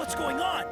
What's going on?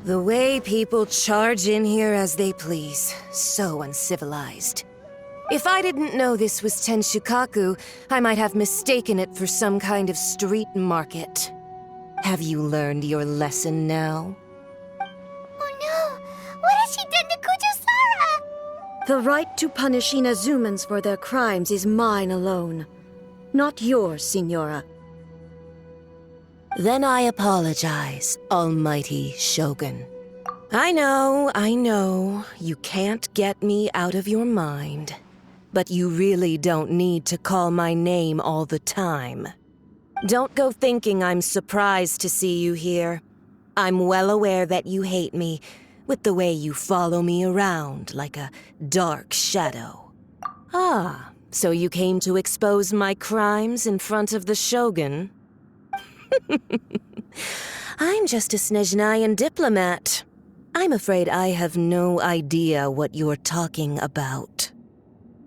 The way people charge in here as they please. So uncivilized. If I didn't know this was Tenshukaku, I might have mistaken it for some kind of street market. Have you learned your lesson now? Oh no! What has she done to Kujusara? The right to punish Inazumans for their crimes is mine alone. Not yours, Signora. Then I apologize, Almighty Shogun. I know, you can't get me out of your mind. But you really don't need to call my name all the time. Don't go thinking I'm surprised to see you here. I'm well aware that you hate me, with the way you follow me around like a dark shadow. Ah, so you came to expose my crimes in front of the Shogun? I'm just a Snezhnayan diplomat. I'm afraid I have no idea what you're talking about.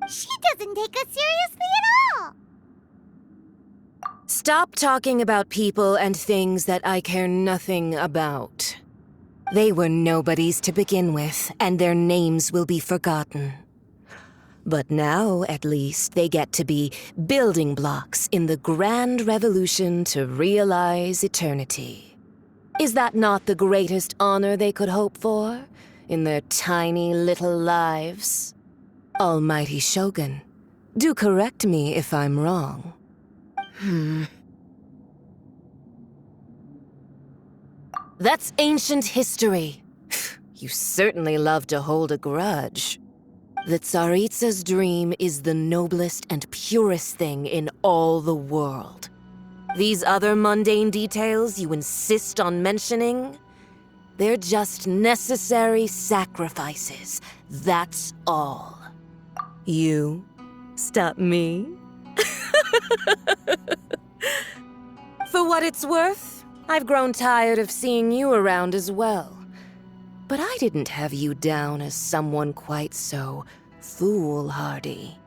She doesn't take us seriously at all! Stop talking about people and things that I care nothing about. They were nobodies to begin with, and their names will be forgotten. But now, at least, they get to be building blocks in the grand revolution to realize eternity. Is that not the greatest honor they could hope for in their tiny little lives? Almighty Shogun, do correct me if I'm wrong. That's ancient history. You certainly love to hold a grudge. The Tsaritsa's dream is the noblest and purest thing in all the world. These other mundane details you insist on mentioning, they're just necessary sacrifices, that's all. You stop me? For what it's worth, I've grown tired of seeing you around as well. But I didn't have you down as someone quite so foolhardy.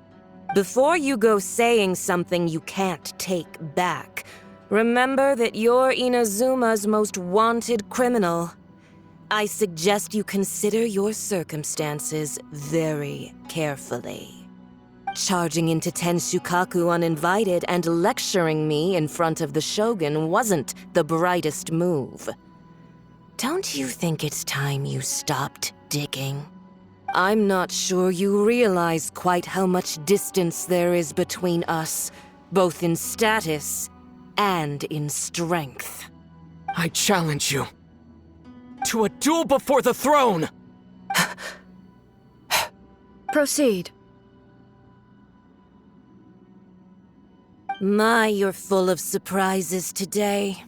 Before you go saying something you can't take back, remember that you're Inazuma's most wanted criminal. I suggest you consider your circumstances very carefully. Charging into Tenshukaku uninvited and lecturing me in front of the Shogun wasn't the brightest move. Don't you think it's time you stopped digging? I'm not sure you realize quite how much distance there is between us, both in status and in strength. I challenge you to a duel before the throne! Proceed. My, you're full of surprises today.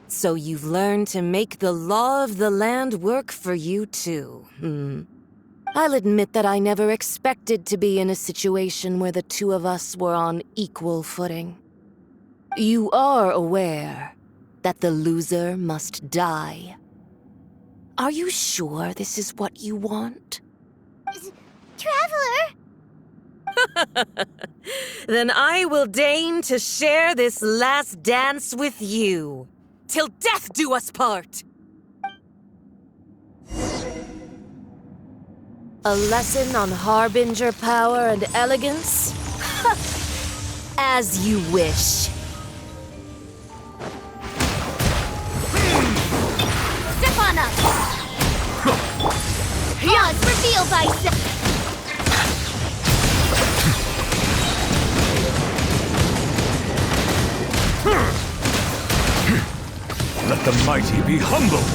So you've learned to make the law of the land work for you too, I'll admit that I never expected to be in a situation where the two of us were on equal footing. You are aware that the loser must die. Are you sure this is what you want? Traveler! Then I will deign to share this last dance with you. Till death do us part! A lesson on harbinger power and elegance? As you wish. Katana! Yaws revealed by Let the mighty be humbled!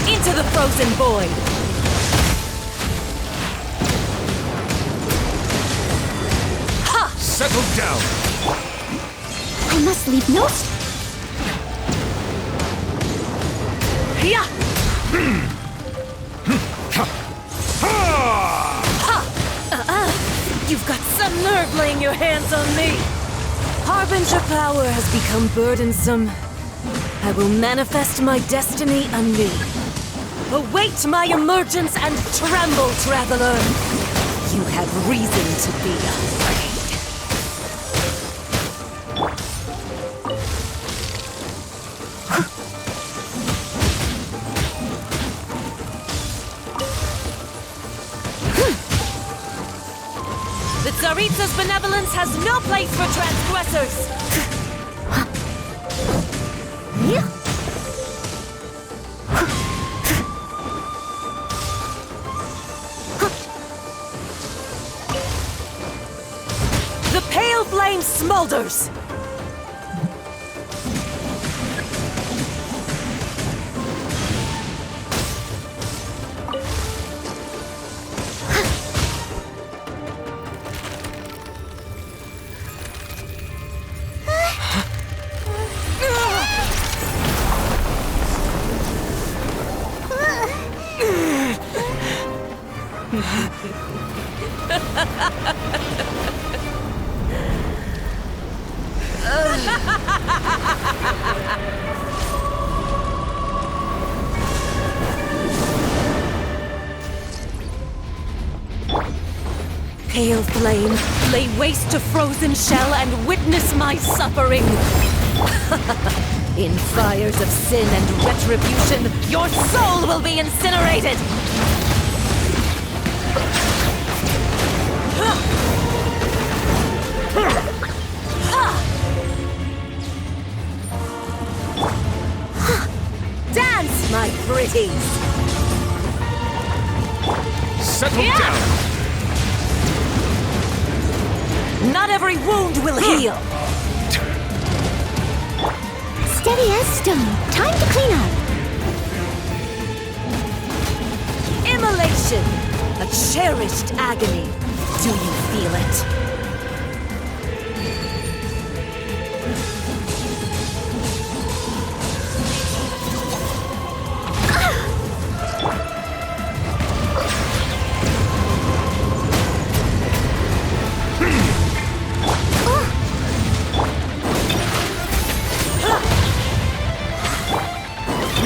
Into the frozen void! Ha! Settle down! I must leave no Yeah! You've got some nerve laying your hands on me! Harbinger power has become burdensome. I will manifest my destiny anew. Await my emergence and tremble, traveler! You have reason to be afraid. The Tsaritsa's benevolence has no place for transgressors! The pale flame smolders! Pale flame, lay waste to frozen shell and witness my suffering! In fires of sin and retribution, your soul will be incinerated! Dance, my pretties! Settle down! Not every wound will heal! steady as stone. Time to clean up. Immolation! A cherished agony. Do you feel it?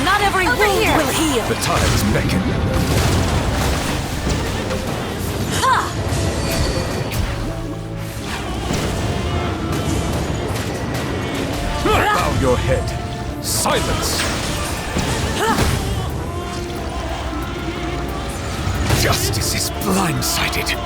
Not every wound will heal! The tides beckon. Bow your head. Silence! Justice is blindsided.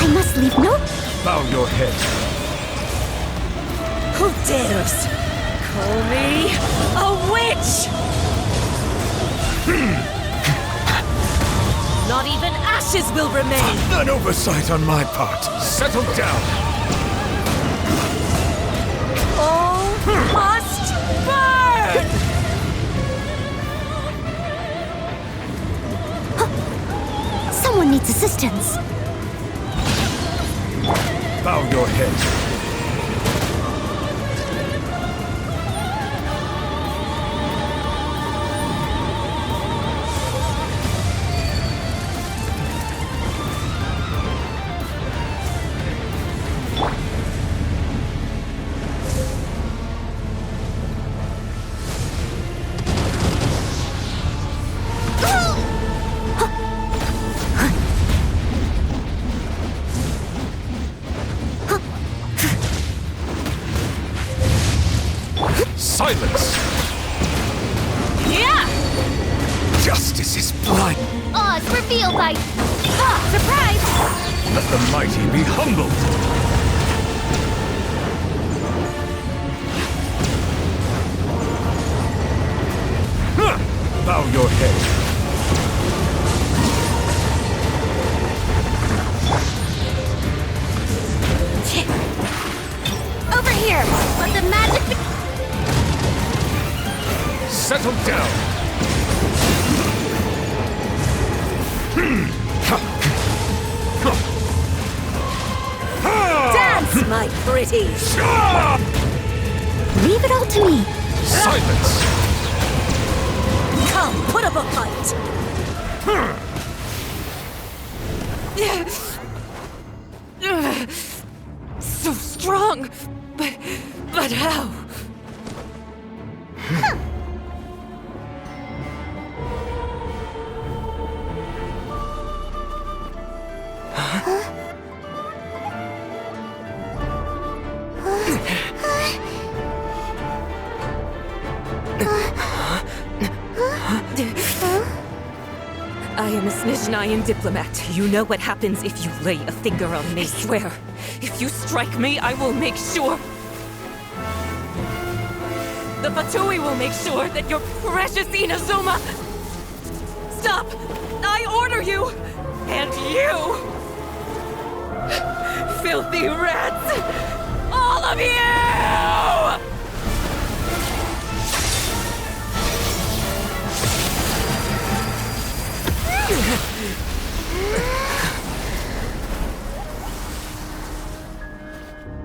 I must leave no... Bow your head. Who dares call me a witch? Not even ashes will remain! An oversight on my part. Settle down. All must burn! Someone needs assistance. Bow your head. Silence! Yeah! Justice is blind. Oz revealed by... Ah! Surprise! Let the mighty be humbled! Bow your head. Over here! Let the magic be... Settle down! Dance, my pretty! Leave it all to me. Silence! Come, put up a fight! So strong, but how? I am a Snezhnayan diplomat. You know what happens if you lay a finger on me, swear. If you strike me, I will make sure... The Fatui will make sure that your precious Inazuma... Stop! I order you! And you! Filthy rats! All of you!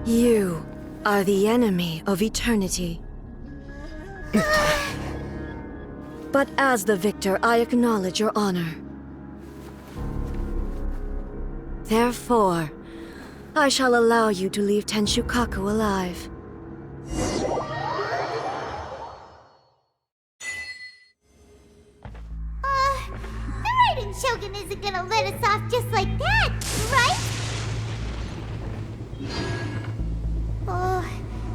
You are the enemy of eternity. But as the victor, I acknowledge your honor. Therefore, I shall allow you to leave Tenshukaku alive. The Raiden Shogun isn't gonna let us off just like that, right? Oh,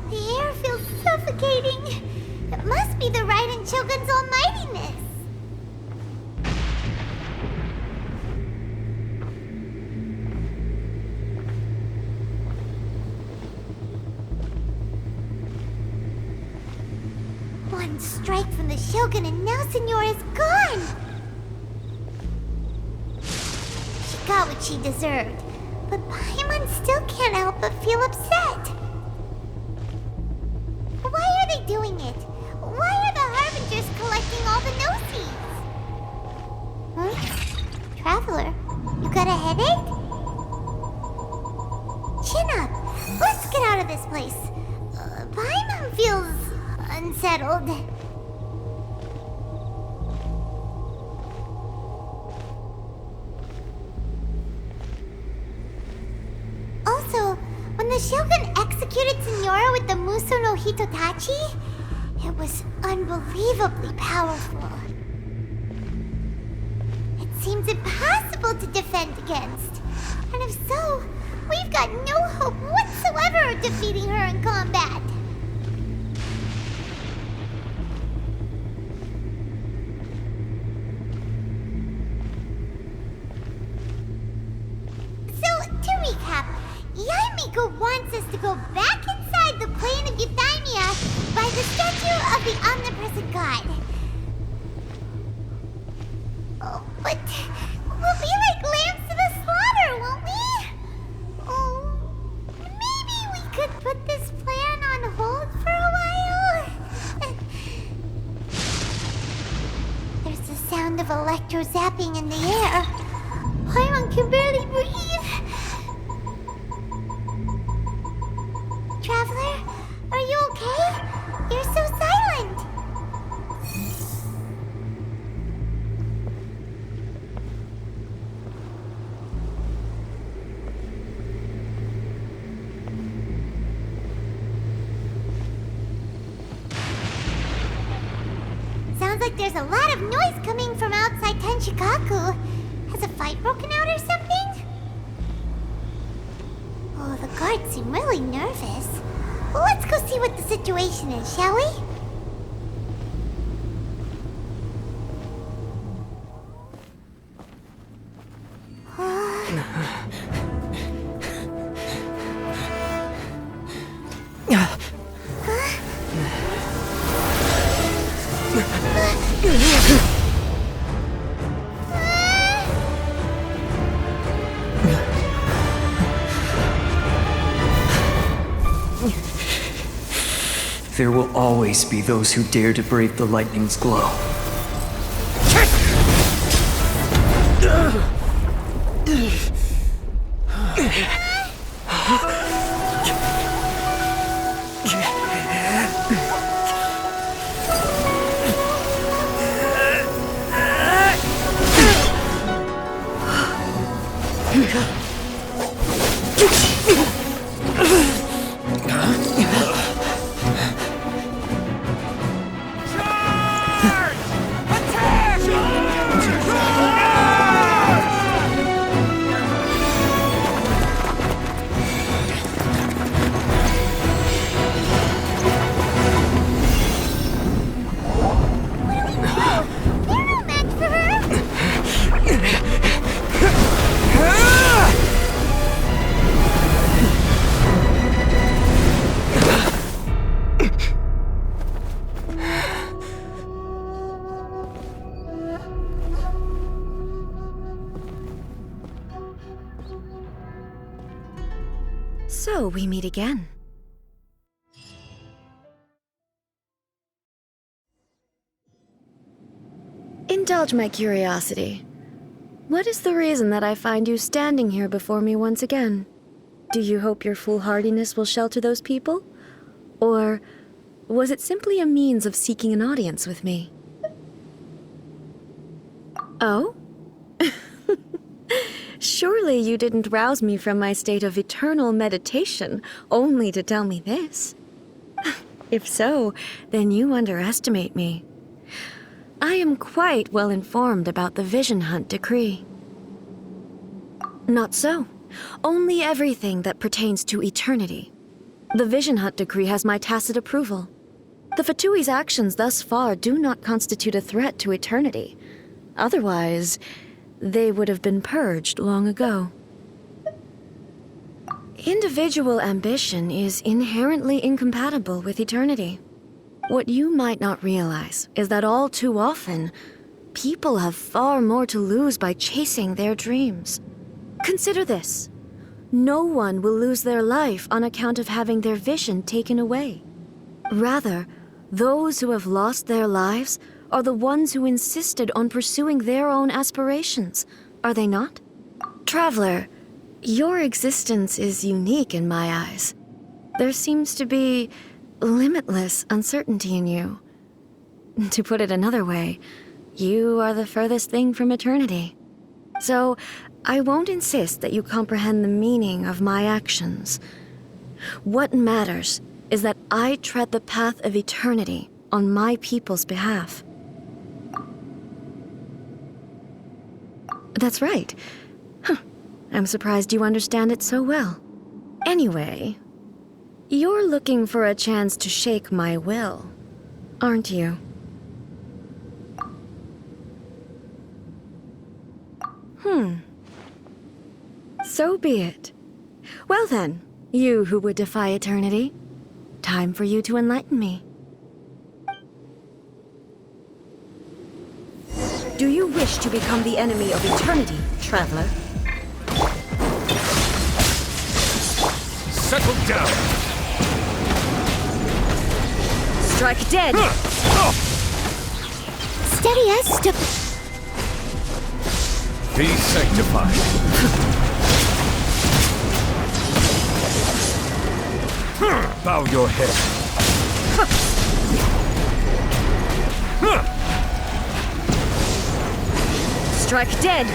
the air feels suffocating. It must be the Raiden Shogun's almightiness. One strike from the Shogun and now Senora is gone! She got what she deserved, but Paimon still can't help but feel upset. Why are they doing it? Why are the Harbingers collecting all the no-seeds? Huh? Traveler, you got a headache? Chin up! Let's get out of this place. Paimon feels... unsettled. Also, when the Shogun executed Senora with the Muso no Hitotachi, it was unbelievably powerful. It seems impossible to defend against. And if so, we've got no hope whatsoever of defeating her in combat. Yaimiko wants us to go back inside the plane of Euthymia by the statue of the omnipresent god. Oh, but we'll be like lambs to the slaughter, won't we? Oh, maybe we could put this plan on hold for a while? There's the sound of electro zapping in the air. Paimon can barely breathe. Traveler, are you okay? You're so silent. Sounds like there's a lot of noise coming from outside Tenshukaku. Has a fight broken out or something? Oh, the guards seem really nervous. Well, let's go see what the situation is, shall we? there will always be those who dare to brave the lightning's glow. So we meet again. Indulge my curiosity. What is the reason that I find you standing here before me once again? Do you hope your foolhardiness will shelter those people? Or was it simply a means of seeking an audience with me? Oh? Surely you didn't rouse me from my state of eternal meditation only to tell me this. If so, then you underestimate me. I am quite well informed about the Vision Hunt decree. Not so. Only everything that pertains to eternity. The Vision Hunt decree has my tacit approval. The Fatui's actions thus far do not constitute a threat to eternity. Otherwise, they would have been purged long ago. Individual ambition is inherently incompatible with eternity. What you might not realize is that all too often, people have far more to lose by chasing their dreams. Consider this. No one will lose their life on account of having their vision taken away. Rather, those who have lost their lives are the ones who insisted on pursuing their own aspirations, are they not? Traveler, your existence is unique in my eyes. There seems to be limitless uncertainty in you. To put it another way, you are the furthest thing from eternity. So, I won't insist that you comprehend the meaning of my actions. What matters is that I tread the path of eternity on my people's behalf. That's right. I'm surprised you understand it so well. Anyway, you're looking for a chance to shake my will, aren't you? So be it. Well then, you who would defy eternity, time for you to enlighten me. Do you wish to become the enemy of eternity, traveler? Settle down! Strike dead! Steady as step. Be sanctified. Bow your head. Strike dead!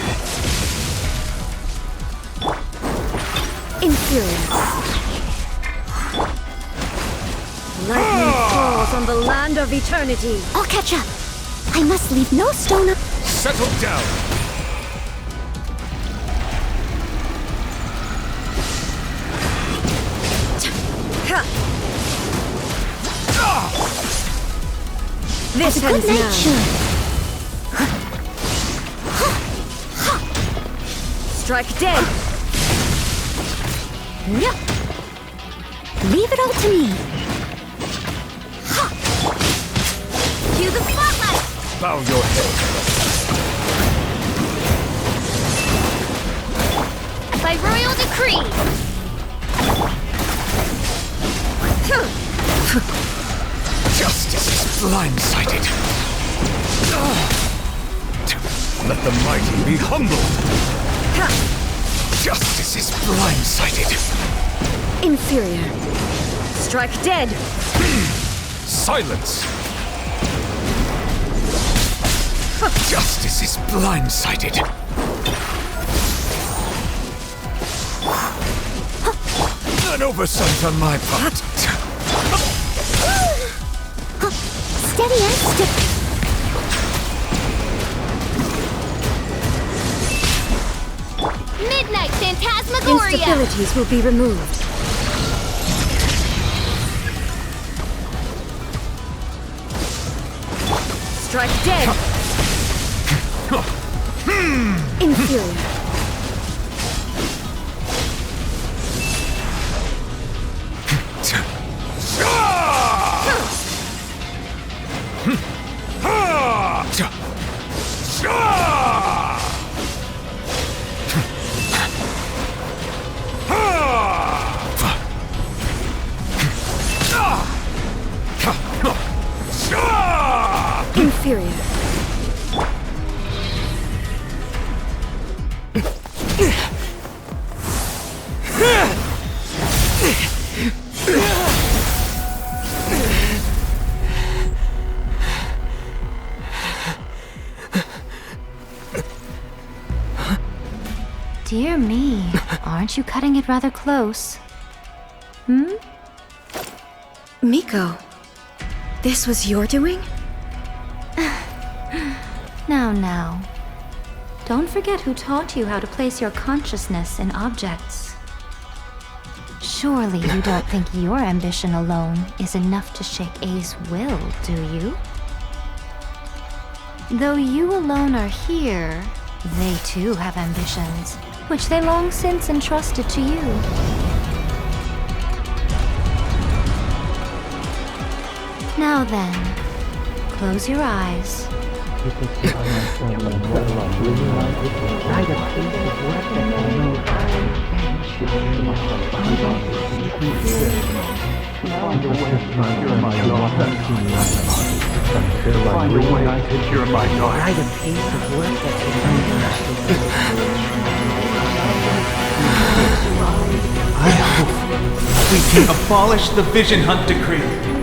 Infuriate. Lightning falls on the land of eternity. I'll catch up. I must leave no stone up. Settle down! This Good ends night, now. sure. Strike dead! Yep. Leave it all to me. Cue the spotlight. Bow your head. By royal decree. blindsided. Let the mighty be humbled. Justice is blindsided. Inferior. Strike dead. Silence! Justice is blindsided. An oversight on my part. Steady as stick. Midnight Phantasmagoria! Instabilities will be removed. Strike dead. Inferior. Inferior. Dear me, aren't you cutting it rather close? Miko, this was your doing? Now. Don't forget who taught you how to place your consciousness in objects. Surely you don't think your ambition alone is enough to shake A's will, do you? Though you alone are here, they too have ambitions, which they long since entrusted to you. Now then, close your eyes. I hope we can abolish the Vision Hunt Decree.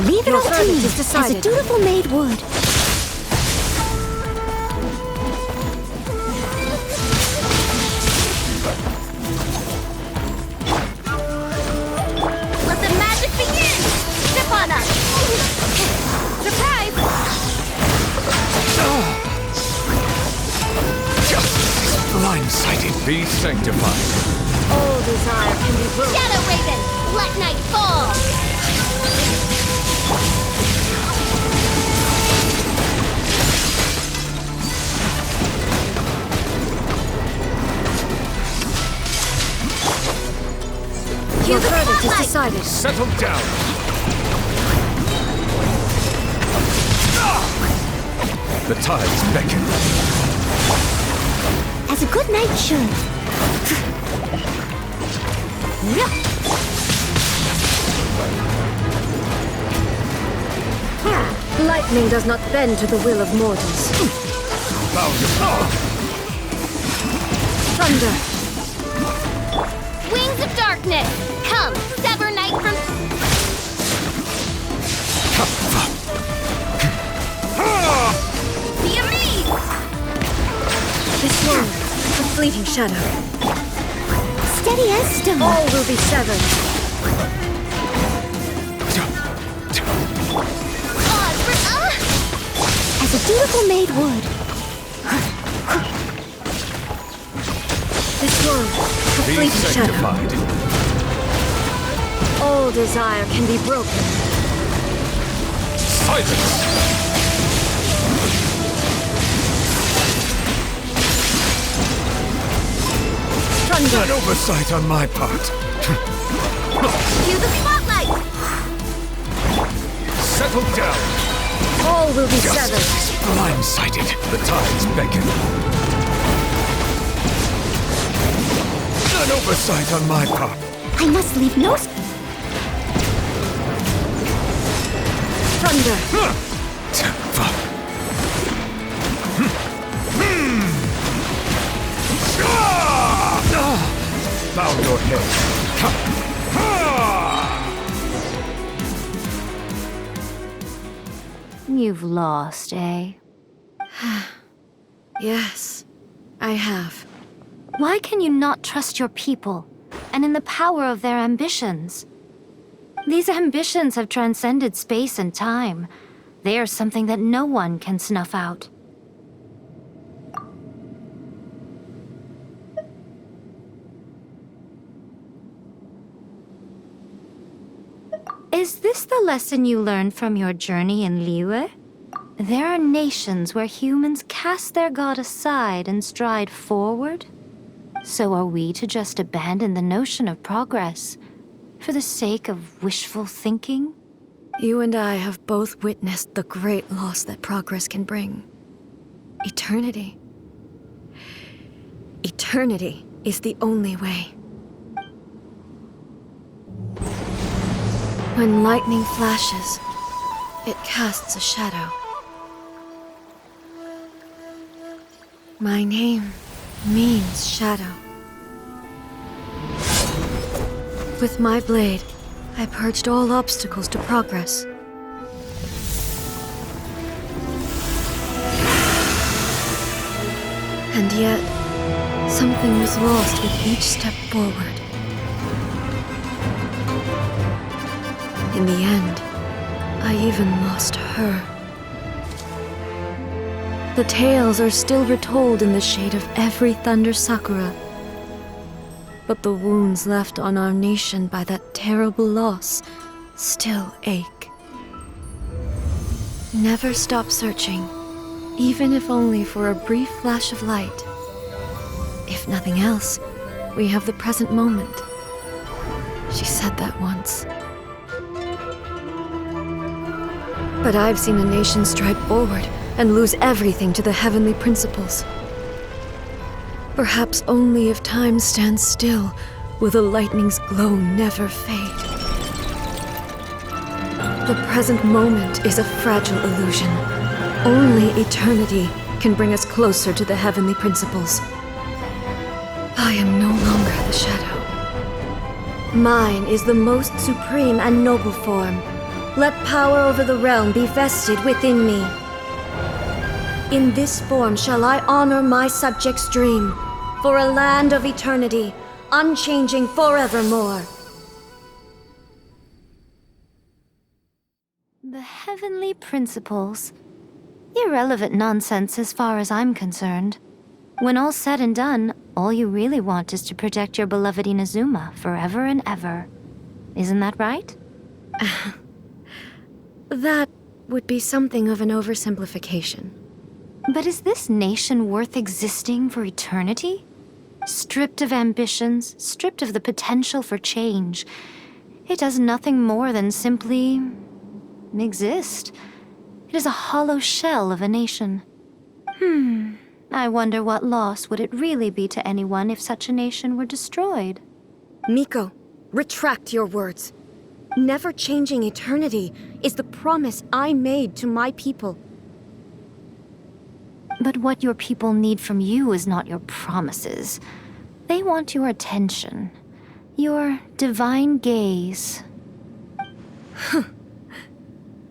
Leave it Your all to verdict me, is as decided. a dutiful maid would. Let the magic begin! Step on us! Surprise! Justice is blindsided. Be sanctified. All desire can be broken. Shadow Raven, let night fall! Your verdict is decided. Settle down. The tides beckon. As a good knight should. Lightning does not bend to the will of mortals. Bow your Thunder. Wings of darkness! Come, sever night from... Be amazed! This one, a fleeting shadow. Steady as stone. All will be severed. Pause for... As a dutiful maid would. This one, a Be fleeting shadow. sanctified. All desire can be broken. Silence. Thunder. An oversight on my part. Cue the spotlight! Settle down. All will be severed. Justice is blindsided. The tides beckon. An oversight on my part. I must leave no Thunder. Bow your head. You've lost, eh? Yes, I have. Why can you not trust your people, and in the power of their ambitions? These ambitions have transcended space and time. They are something that no one can snuff out. Is this the lesson you learned from your journey in Liyue? There are nations where humans cast their god aside and stride forward. So are we to just abandon the notion of progress for the sake of wishful thinking? You and I have both witnessed the great loss that progress can bring. Eternity. Eternity is the only way. When lightning flashes, it casts a shadow. My name means shadow. With my blade, I purged all obstacles to progress. And yet, something was lost with each step forward. In the end, I even lost her. The tales are still retold in the shade of every Thunder Sakura. But the wounds left on our nation by that terrible loss still ache. Never stop searching, even if only for a brief flash of light. If nothing else, we have the present moment. She said that once. But I've seen a nation stride forward and lose everything to the heavenly principles. Perhaps only if time stands still will the lightning's glow never fade. The present moment is a fragile illusion. Only eternity can bring us closer to the heavenly principles. I am no longer the shadow. Mine is the most supreme and noble form. Let power over the realm be vested within me. In this form shall I honor my subjects' dream, for a land of eternity, unchanging forevermore. The heavenly principles. Irrelevant nonsense as far as I'm concerned. When all's said and done, all you really want is to protect your beloved Inazuma forever and ever. Isn't that right? That would be something of an oversimplification. But is this nation worth existing for eternity? Stripped of ambitions, stripped of the potential for change. It does nothing more than simply exist. It is a hollow shell of a nation. I wonder what loss would it really be to anyone if such a nation were destroyed? Miko, retract your words. Never changing eternity is the promise I made to my people. But what your people need from you is not your promises. They want your attention. Your divine gaze.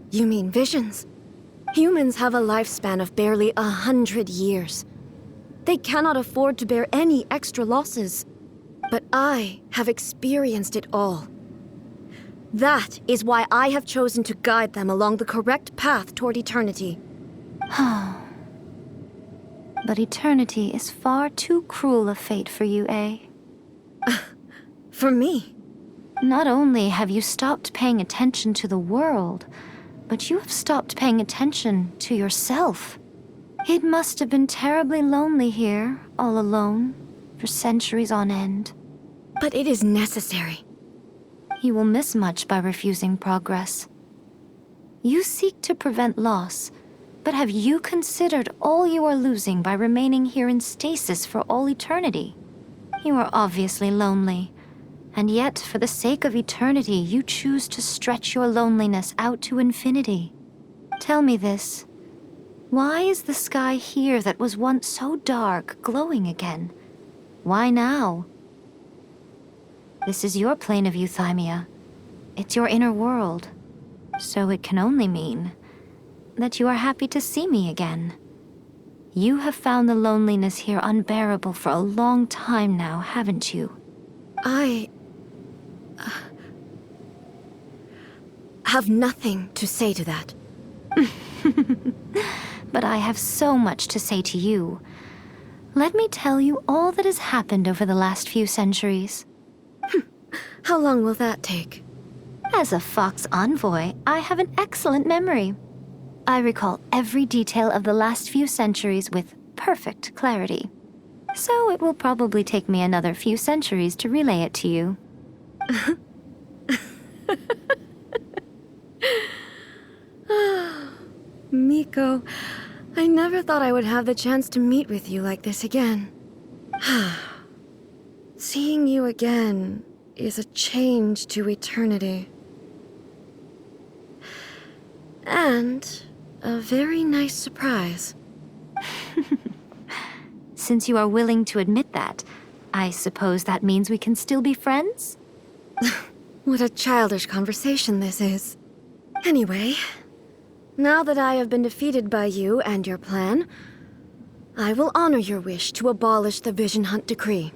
You mean visions? Humans have a lifespan of barely 100 years. They cannot afford to bear any extra losses. But I have experienced it all. That is why I have chosen to guide them along the correct path toward eternity. But eternity is far too cruel a fate for you, eh? For me? Not only have you stopped paying attention to the world, but you have stopped paying attention to yourself. It must have been terribly lonely here, all alone, for centuries on end. But it is necessary. You will miss much by refusing progress. You seek to prevent loss, but have you considered all you are losing by remaining here in stasis for all eternity? You are obviously lonely, and yet for the sake of eternity, you choose to stretch your loneliness out to infinity. Tell me this. Why is the sky here that was once so dark glowing again? Why now? This is your plane of euthymia. It's your inner world. So it can only mean that you are happy to see me again. You have found the loneliness here unbearable for a long time now, haven't you? I have nothing to say to that. But I have so much to say to you. Let me tell you all that has happened over the last few centuries. How long will that take? As a Fox envoy, I have an excellent memory. I recall every detail of the last few centuries with perfect clarity. So it will probably take me another few centuries to relay it to you. Miko, I never thought I would have the chance to meet with you like this again. Seeing you again is a change to eternity. And a very nice surprise. Since you are willing to admit that, I suppose that means we can still be friends? What a childish conversation this is. Anyway, now that I have been defeated by you and your plan, I will honor your wish to abolish the Vision Hunt Decree.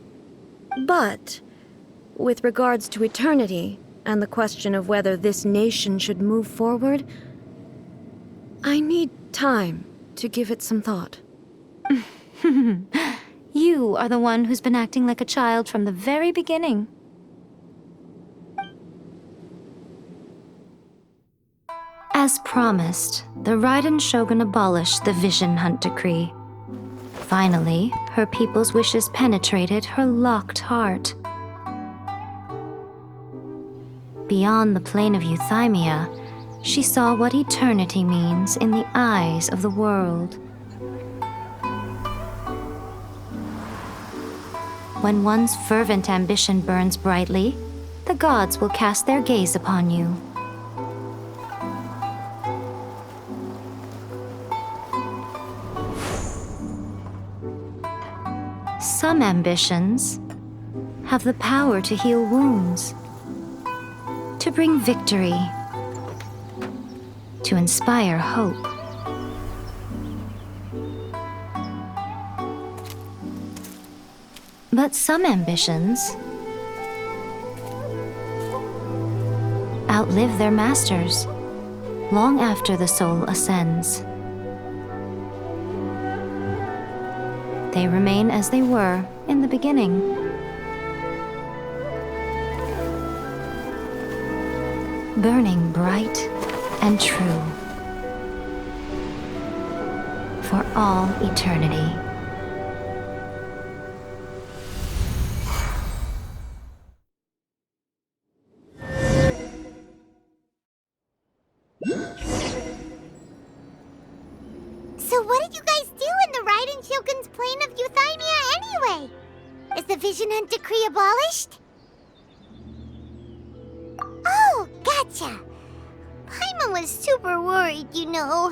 But, with regards to eternity and the question of whether this nation should move forward, I need time to give it some thought. You are the one who's been acting like a child from the very beginning. As promised, the Raiden Shogun abolished the Vision Hunt Decree. Finally, her people's wishes penetrated her locked heart. Beyond the plane of euthymia, she saw what eternity means in the eyes of the world. When one's fervent ambition burns brightly, the gods will cast their gaze upon you. Some ambitions have the power to heal wounds, to bring victory, to inspire hope. But some ambitions outlive their masters long after the soul ascends. They remain as they were in the beginning. Burning bright and true for all eternity. So what did you guys do in the Raiden Shogun's plane of euthymia anyway? Is the Vision Hunt Decree abolished? Oh, gotcha. Paimon was super worried, you know.